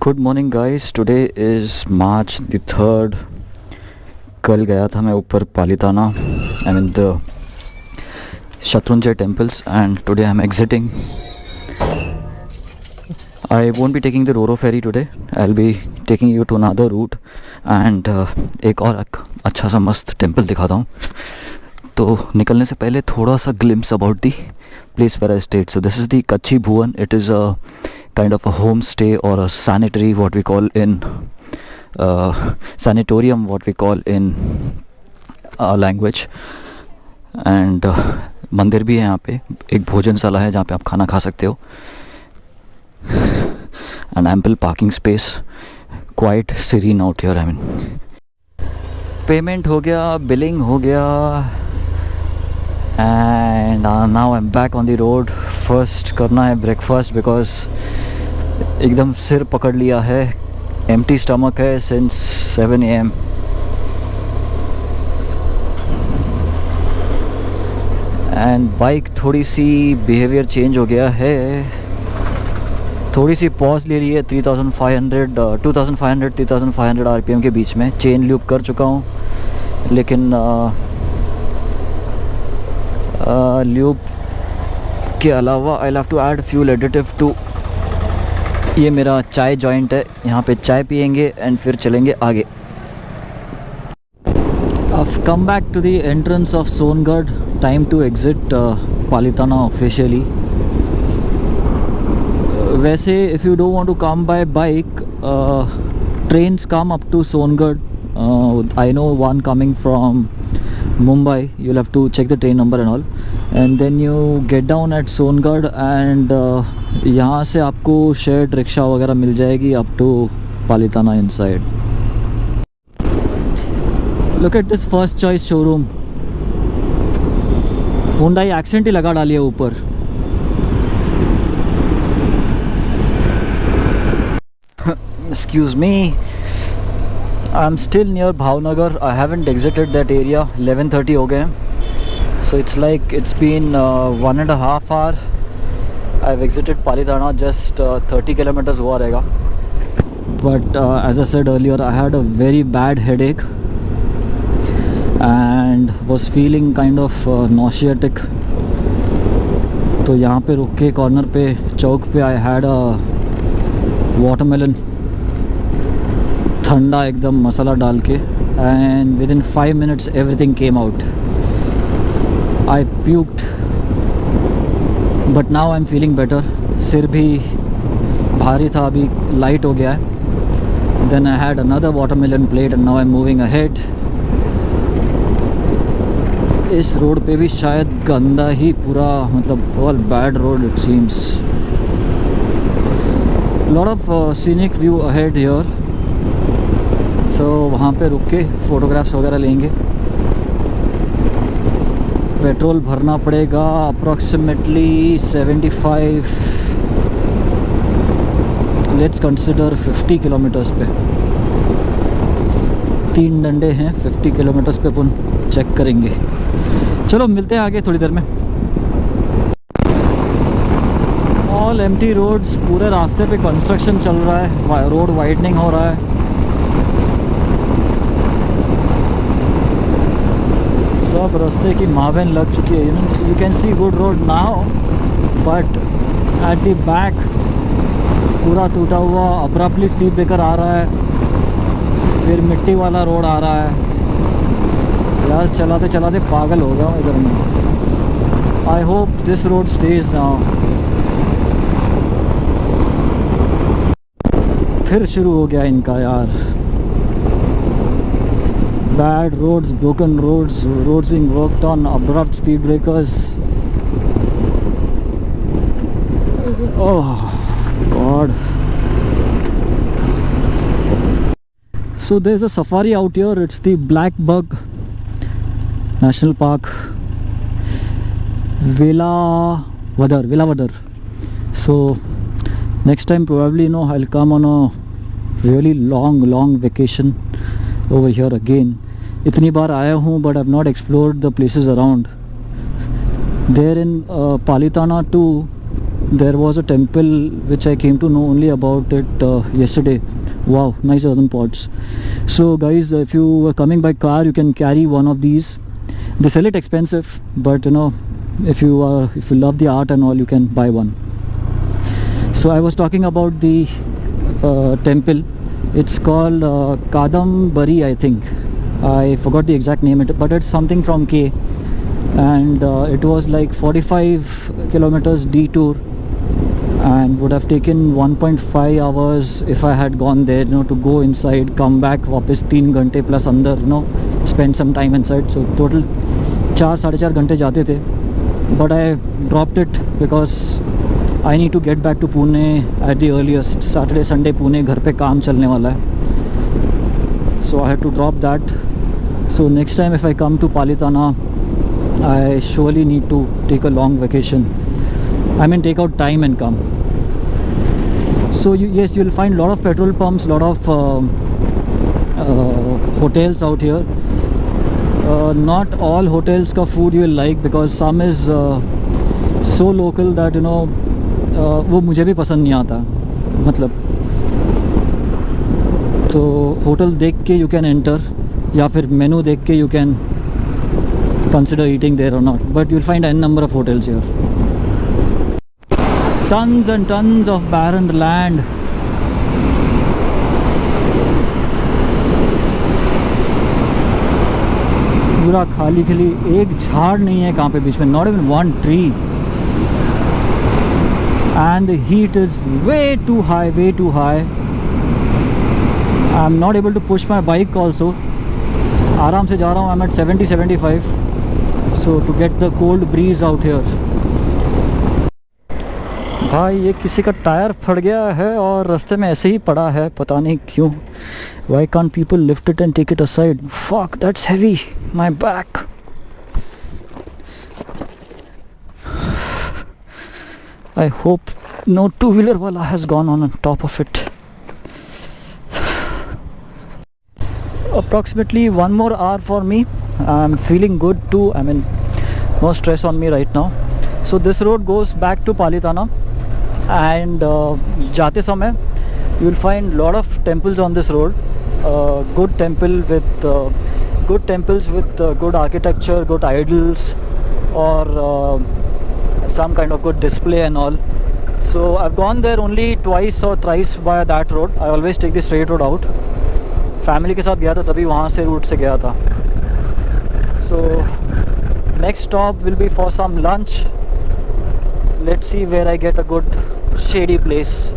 Good morning guys, today is March the 3rd। कल गया था मैं ऊपर Palitana, I mean the Shatrunjay temples, and today I am exiting. I won't be taking the roro ferry today, I will be taking you to another route and एक और अच्छा सा मस्त टेम्पल दिखाता हूँ। तो निकलने से पहले थोड़ा सा glimpse about the place where I stayed. So this is the Kachchi Bhuvan. It is a kind of a homestay or a sanitary, what we call in sanatorium, what we call in our language. And मंदिर भी है यहाँ पे, एक भोजनशाला है जहाँ पे आप खाना खा सकते हो, and ample parking space, quite serene out here. I mean, payment हो गया, बिलिंग हो गया, and now I'm back on the road. First करना है ब्रेकफास्ट बिकॉज एकदम सिर पकड़ लिया है, empty stomach है since 7 AM। एंड बाइक थोड़ी सी बिहेवियर चेंज हो गया है, थोड़ी सी पॉज ले रही है 2500 RPM के बीच में। चेन लूप कर चुका हूँ, लेकिन लूप के अलावा I have to add fuel additive too. ये मेरा चाय जॉइंट है, यहाँ पे चाय पियेंगे एंड फिर चलेंगे आगे। I've come back to the entrance of Songarh. Time to exit Palitana officially. वैसे if you don't want to come by bike, trains come up to Songarh. I know one coming from Mumbai. You'll have to check the train number and all, and then you get down at Songarh and यहाँ से आपको shared rickshaw वगैरह मिल जाएगी up to Palitana inside. Look at this first choice showroom. Hyundai accent ही लगा डाली है ऊपर। Excuse me, I'm still near Bhavnagar. I haven't exited that area. 11:30 हो गए हैं, so it's like it's been 1.5 hours. I've exited Palitana, just 30 kilometers हुआ रहेगा। But as I said earlier, I had a very bad headache and was feeling kind of nauseatic. तो यहाँ पे रुक के कॉर्नर पे चौक पे I had a watermelon, ठंडा एकदम मसाला डाल के, and within 5 minutes everything came out. I puked, but now I'm feeling better. सिर भी भारी था, अभी लाइट हो गया है। Then I had another watermelon plate and now I'm moving ahead. इस रोड पे भी शायद गंदा ही पूरा, मतलब all bad road it seems. Lot of scenic view ahead here. So वहाँ पे रुक के फोटोग्राफ्स वगैरह लेंगे। पेट्रोल भरना पड़ेगा अप्रॉक्सीमेटली 75, लेट्स कंसिडर 50 किलोमीटर्स पे। 3 डंडे हैं, 50 किलोमीटर्स पे अपन चेक करेंगे। चलो मिलते हैं आगे थोड़ी देर में। ऑल एम्प्टी रोड्स, पूरे रास्ते पे कंस्ट्रक्शन चल रहा है, रोड वाइडनिंग हो रहा है। सब रास्ते की मावेन लग चुकी है। You can see good road now, but at the back पूरा टूटा हुआ, अब्रप्टली स्पीड ब्रेकर आ रहा है, फिर मिट्टी वाला रोड आ रहा है। यार चलाते चलाते पागल हो गया हूँ इधर में। I hope this road stage now. फिर शुरू हो गया इनका यार, bad roads, broken roads, roads being worked on, abrupt speed breakers. Oh God. So there's a safari out here. It's the Black Buck National Park, Velavadar. So next time probably I'll come on a really long vacation over here again. इतनी बार आया हूँ, but I've not explored the places around. There in Palitana too, there was a temple which I came to know only about it yesterday. Wow, nice earthen pots. So guys, if you are coming by car, you can carry one of these. They sell it expensive, but you know, if you love the art and all, you can buy one. So I was talking about the temple. It's called Kadambari, I think. I forgot the exact name, but it's something from K. And it was like 45 kilometers detour, and would have taken 1.5 hours if I had gone there, you know, to go inside, come back, वापस 3 घंटे plus अंदर, you know, spend some time inside. So total 4-4.5 घंटे जाते थे. But I dropped it because I need to get back to Pune at the earliest. Saturday, Sunday Pune घर पे काम चलने वाला है. So I had to drop that. So next time if I come to Palitana, I surely need to take a long vacation. I mean, take out time and come. So yes, you'll find a lot of petrol pumps, lot of hotels out here. Not all hotels ka food you will like, because some is so local that, you know, वो मुझे भी पसंद नहीं आता. मतलब तो hotel देख के you can enter, या फिर मेनू देख के you can consider eating there or not. But you'll find n number of hotels here. Tons and tons of barren land. पूरा खाली खाली, एक झाड़ नहीं है कहाँ पे बीच में. Not even one tree. And the heat is way too high, way too high. I'm not able to push my bike also. आराम से जा रहा हूँ. I'm at 70-75. So to get the cold breeze out here. भाई ये किसी का tyre फट गया है और रास्ते में ऐसे ही पड़ा है, पता नहीं क्यों. Why can't people lift it and take it aside? Fuck, that's heavy. My back. I hope no two-wheeler wala has gone on top of it. Approximately 1 more hour for me. I'm feeling good too. I mean, no stress on me right now. So this road goes back to Palitana, and जाते समय you'll find lot of temples on this road. Good temples with good architecture, good idols, or some kind of good display and all. So I've gone there only twice or thrice by that road. I always take the straight road out. Family के साथ गया था, तभी वहाँ से route से गया था. So next stop will be for some lunch. Let's see where I get a good shady place.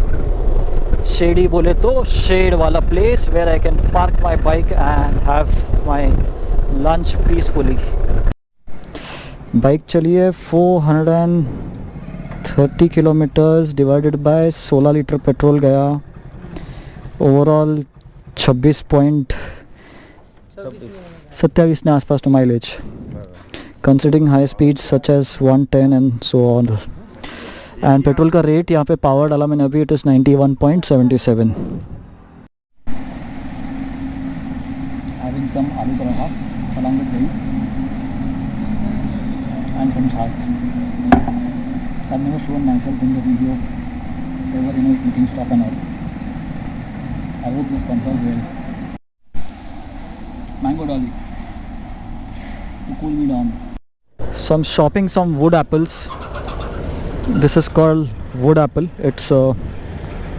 Shady बोले तो shade वाला place where I can park my bike and have my lunch peacefully. Bike चली है 430 kilometers divided by 16 litre petrol गया. Overall 27 ने आसपास to mileage, considering high speeds such as 110 and so on. And petrol का rate यहाँ पे power डाला मैंने अभी, it is 91.77. Having some आलू paratha along with dही and some sauce. I've never shown myself in the video ever, you know, eating stuff and all. I hope this comes out well. Mango dolly to cool me down. So I'm shopping some wood apples. This is called wood apple. It's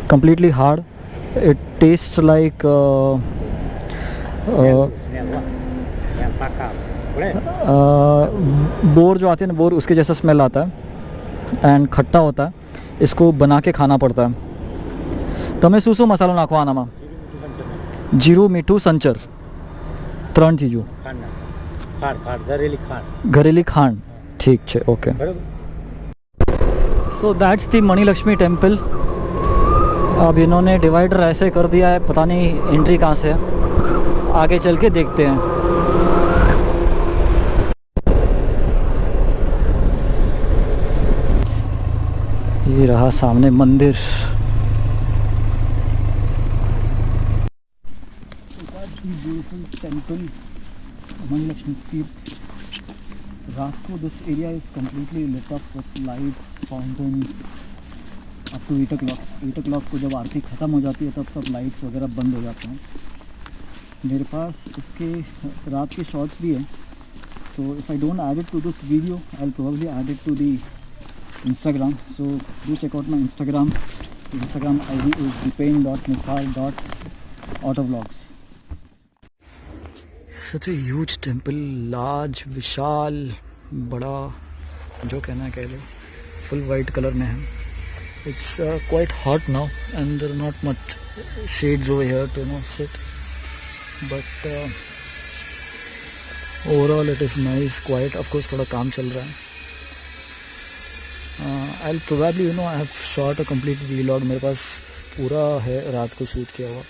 completely hard. It tastes like bore जो आते हैं ना, bore, उसके जैसा smell आता है and खट्टा होता है. इसको बना के खाना पड़ता है. તમે શું શું મસાલો નાખો આનામાં? જીરું, મીઠું, સંચર, 3 ચીજો. ઘરેલી ખાંડ. ठीक है, okay. So that's the Manilakshmi temple. अब इन्होंने डिवाइडर ऐसे कर दिया है, पता नहीं एंट्री कहाँ से है. आगे चल के देखते हैं. ये रहा सामने मंदिर. ब्यूटीफुल टेम्पल मणिलक्ष्मी की. रात को this area is completely lit up with lights, fountains, up to 8 o'clock को जब आरती ख़त्म हो जाती है तब सब लाइट्स वगैरह बंद हो जाते हैं। मेरे पास इसके रात के शॉट्स भी हैं, so if I don't add it to this video I will probably add it to the Instagram, so do check out my Instagram. Instagram ID is dipen.nithal.autovlogs. Such a huge temple, large, विशाल, बड़ा, जो कहना है कह लो, full white color में है. It's quite hot now and there are not much shades over here to sit, but overall it is nice, quiet. Of course थोड़ा काम चल रहा है. I'll probably I have shot a complete vlog. मेरे पास पूरा है रात को शूट किया हुआ.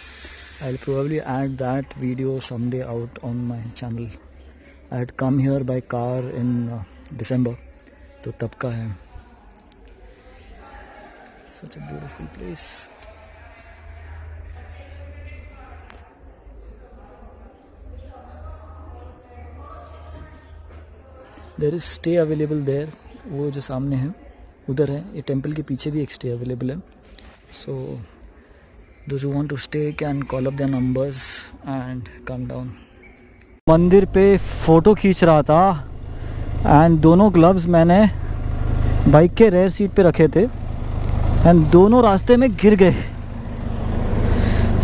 I'll probably add that video someday out on my channel. I had come here by car in December, तो तब का है. Such a beautiful place. There is stay available there. वो जो सामने है उधर है. ये टेम्पल के पीछे भी एक स्टे अवेलेबल है. सो those who want to stay can call up their numbers and come down. मंदिर पे फ़ोटो खींच रहा था एंड दोनों ग्लव्स मैंने बाइक के रेयर सीट पे रखे थे एंड दोनों रास्ते में गिर गए.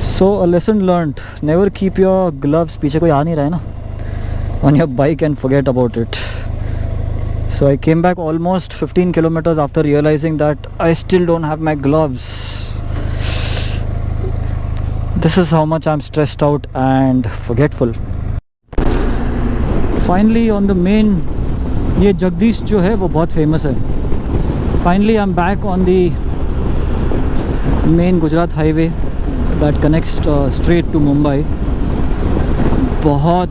So a lesson learned, never keep your gloves, पीछे कोई आ नहीं रहा है ना, on your bike and forget about it. So I came back almost 15 kilometers after realizing that I still don't have my gloves. This is how much I'm stressed out and forgetful. Finally on the main, ये जगदीश जो है वो बहुत famous है. Finally I'm back on the main Gujarat highway that connects straight to Mumbai. बहुत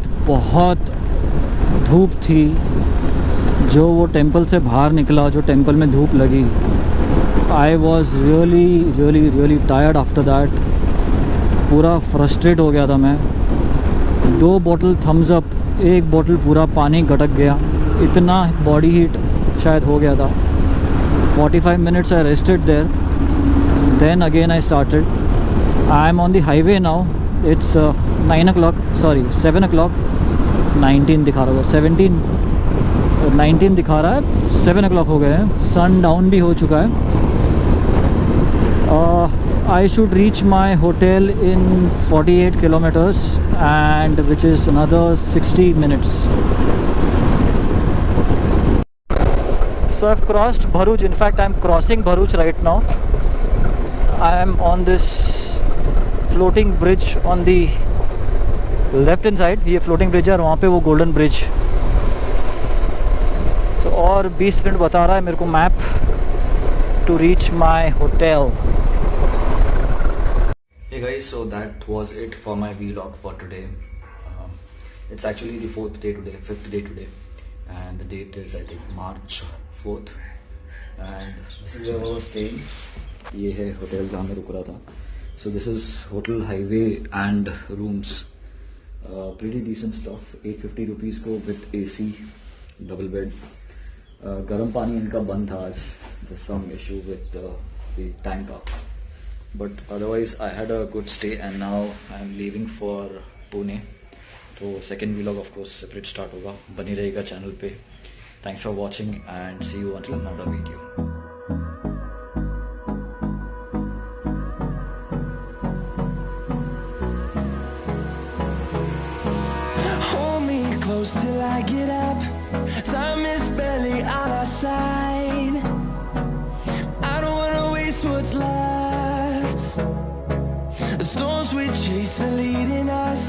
धूप थी. जो वो टेंपल से बाहर निकला, जो टेंपल में धूप लगी, I was really tired after that. पूरा फ्रस्ट्रेट हो गया था मैं. 2 बॉटल थम्स अप, 1 बॉटल पूरा पानी गटक गया, इतना बॉडी हीट शायद हो गया था. 45 minutes I rested there, then again I started. I am on the highway now. It's 9 o'clock, sorry 7 o'clock. 19 दिखा रहा होगा, 19 दिखा रहा है. 7 o'clock हो गए हैं. सन डाउन भी हो चुका है. I should reach my hotel in 48 kilometers and which is another 60 minutes. So I've crossed Bharuch. In fact I'm crossing Bharuch right now. I am on this floating bridge on the left hand side. ये floating bridge है और वहाँ पे वो golden bridge. और 20 minute बता रहा है मेरे को map to reach my hotel. Hey guys, so that was it for my vlog for today. It's actually the 5th day today, and the date is I think March 4th, and this is where I was staying. ये है hotel जहाँ मैं रुक रहा था. So this is Hotel Highway and rooms. Pretty decent stuff. 850 rupees को with AC, double bed. गर्म पानी इनका बंद था आज. There's some issue with the tank up, but otherwise I had a good stay and now I'm leaving for Pune. तो second vlog of course separate start होगा. बनी रहेगा चैनल पे. Thanks for watching and see you until another video. Till I get up, time is barely on our side. I don't wanna waste what's left. The storms we chase are leading us.